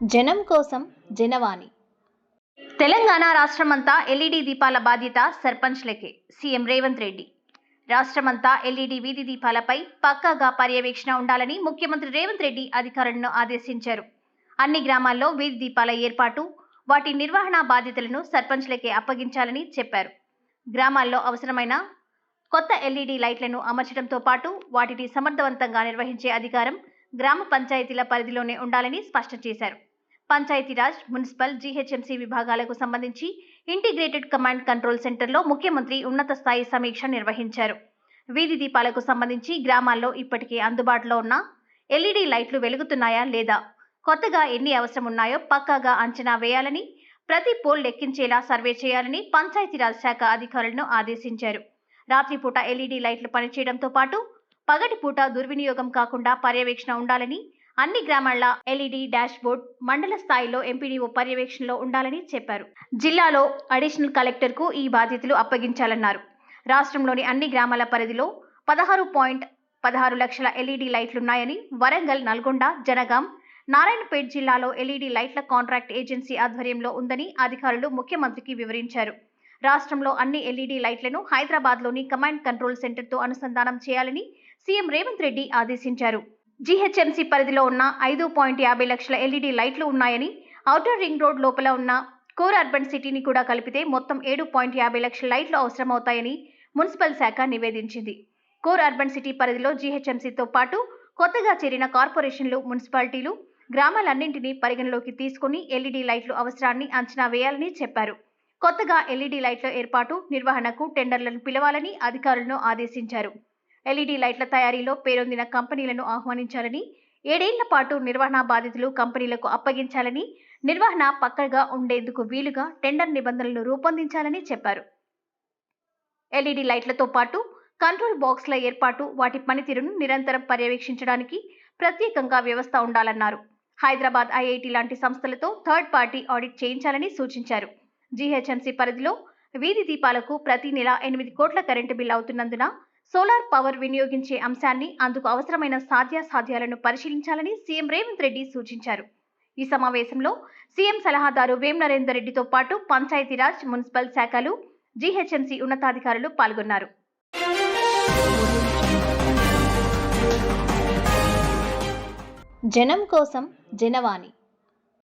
జనం కోసం జనవాణి. తెలంగాణ రాష్ట్రమంతా ఎల్ఈడి దీపాల బాధ్యత సర్పంచ్లకే. సీఎం రేవంత్ రెడ్డి. రాష్ట్రమంతా ఎల్ఈడి వీధి దీపాలపై పక్కాగా పర్యవేక్షణ ఉండాలని ముఖ్యమంత్రి రేవంత్ రెడ్డి అధికారులను ఆదేశించారు. అన్ని గ్రామాల్లో వీధి దీపాల ఏర్పాటు, వాటి నిర్వహణ బాధ్యతలను సర్పంచ్లకే అప్పగించాలని చెప్పారు. గ్రామాల్లో అవసరమైన కొత్త ఎల్ఈడి లైట్లను అమర్చడంతో పాటు వాటిని సమర్థవంతంగా నిర్వహించే అధికారం గ్రామ పంచాయతీల పరిధిలోనే ఉండాలని స్పష్టం చేశారు. పంచాయతీరాజ్, మున్సిపల్, జీహెచ్ఎంసీ విభాగాలకు సంబంధించి ఇంటిగ్రేటెడ్ కమాండ్ కంట్రోల్ సెంటర్లో ముఖ్యమంత్రి ఉన్నత స్థాయి సమీక్ష నిర్వహించారు. వీధి దీపాలకు సంబంధించి గ్రామాల్లో ఇప్పటికే అందుబాటులో ఉన్న ఎల్ఈడి లైట్లు వెలుగుతున్నాయా లేదా, కొత్తగా ఎన్ని అవసరం ఉన్నాయో పక్కాగా అంచనా వేయాలని, ప్రతి పోల్ లెక్కించేలా సర్వే చేయాలని పంచాయతీరాజ్ శాఖ అధికారులను ఆదేశించారు. రాత్రిపూట ఎల్ఈడి లైట్లు పనిచేయడంతో పాటు పగటిపూట దుర్వినియోగం కాకుండా పర్యవేక్షణ ఉండాలని, అన్ని గ్రామాల ఎల్ఈడి డాష్ బోర్డ్ మండల స్థాయిలో ఎంపీడీఓ పర్యవేక్షణలో ఉండాలని చెప్పారు. జిల్లాలో అడిషనల్ కలెక్టర్కు ఈ బాధ్యతలు అప్పగించాలన్నారు. రాష్ట్రంలోని అన్ని గ్రామాల పరిధిలో 16.16 లక్షల ఎల్ఈడి లైట్లున్నాయని, వరంగల్, నల్గొండ, జనగాం, నారాయణపేట్ జిల్లాలో ఎల్ఈడి లైట్ల కాంట్రాక్ట్ ఏజెన్సీ ఆధ్వర్యంలో ఉందని అధికారులు ముఖ్యమంత్రికి వివరించారు. రాష్ట్రంలో అన్ని ఎల్ఈడి లైట్లను హైదరాబాద్లోని కమాండ్ కంట్రోల్ సెంటర్తో అనుసంధానం చేయాలని సీఎం రేవంత్ రెడ్డి ఆదేశించారు. జీహెచ్ఎంసీ పరిధిలో ఉన్న 5.50 లక్షల ఎల్ఈడి లైట్లు ఉన్నాయని, ఔటర్ రింగ్ రోడ్ లోపల ఉన్న కోర్ అర్బన్ సిటీని కూడా కలిపితే మొత్తం 7.50 లక్షల లైట్లు అవసరమవుతాయని మున్సిపల్ శాఖ నివేదించింది. కోర్ అర్బన్ సిటీ పరిధిలో జీహెచ్ఎంసీతో పాటు కొత్తగా చేరిన కార్పొరేషన్లు, మున్సిపాలిటీలు, గ్రామాలన్నింటినీ పరిగణలోకి తీసుకుని ఎల్ఈడి లైట్లు అవసరాన్ని అంచనా వేయాలని చెప్పారు. కొత్తగా ఎల్ఈడి లైట్ల ఏర్పాటు, నిర్వహణకు టెండర్లను పిలవాలని అధికారులను ఆదేశించారు. ఎల్ఈడి లైట్ల తయారీలో పేరొందిన కంపెనీలను ఆహ్వానించాలని, 7 ఏళ్ల పాటు నిర్వహణ బాధ్యతలు కంపెనీలకు అప్పగించాలని, నిర్వహణ పక్కగా ఉండేందుకు వీలుగా టెండర్ నిబంధనలు రూపొందించాలని చెప్పారు. ఎల్ఈడి లైట్లతో పాటు కంట్రోల్ బాక్స్ల ఏర్పాటు, వాటి పనితీరును నిరంతరం పర్యవేక్షించడానికి ప్రత్యేకంగా వ్యవస్థ ఉండాలన్నారు. హైదరాబాద్ ఐఐటీ లాంటి సంస్థలతో థర్డ్ పార్టీ ఆడిట్ చేయించాలని సూచించారు. జీహెచ్ఎంసీ పరిధిలో వీధి దీపాలకు ప్రతి నెల 8 కోట్ల కరెంటు బిల్ అవుతున్నందున సోలార్ పవర్ వినియోగించే అంశాన్ని, అందుకు అవసరమైన సాధ్యాసాధ్యాలను పరిశీలించాలని సీఎం రేవంత్ రెడ్డి సూచించారు. ఈ సమావేశంలో సీఎం సలహాదారు వేం నరేందర్ రెడ్డితో పాటు పంచాయతీరాజ్, మున్సిపల్ శాఖలు, జీహెచ్ఎంసీ ఉన్నతాధికారులు పాల్గొన్నారు. జనం కోసం జనవాణి.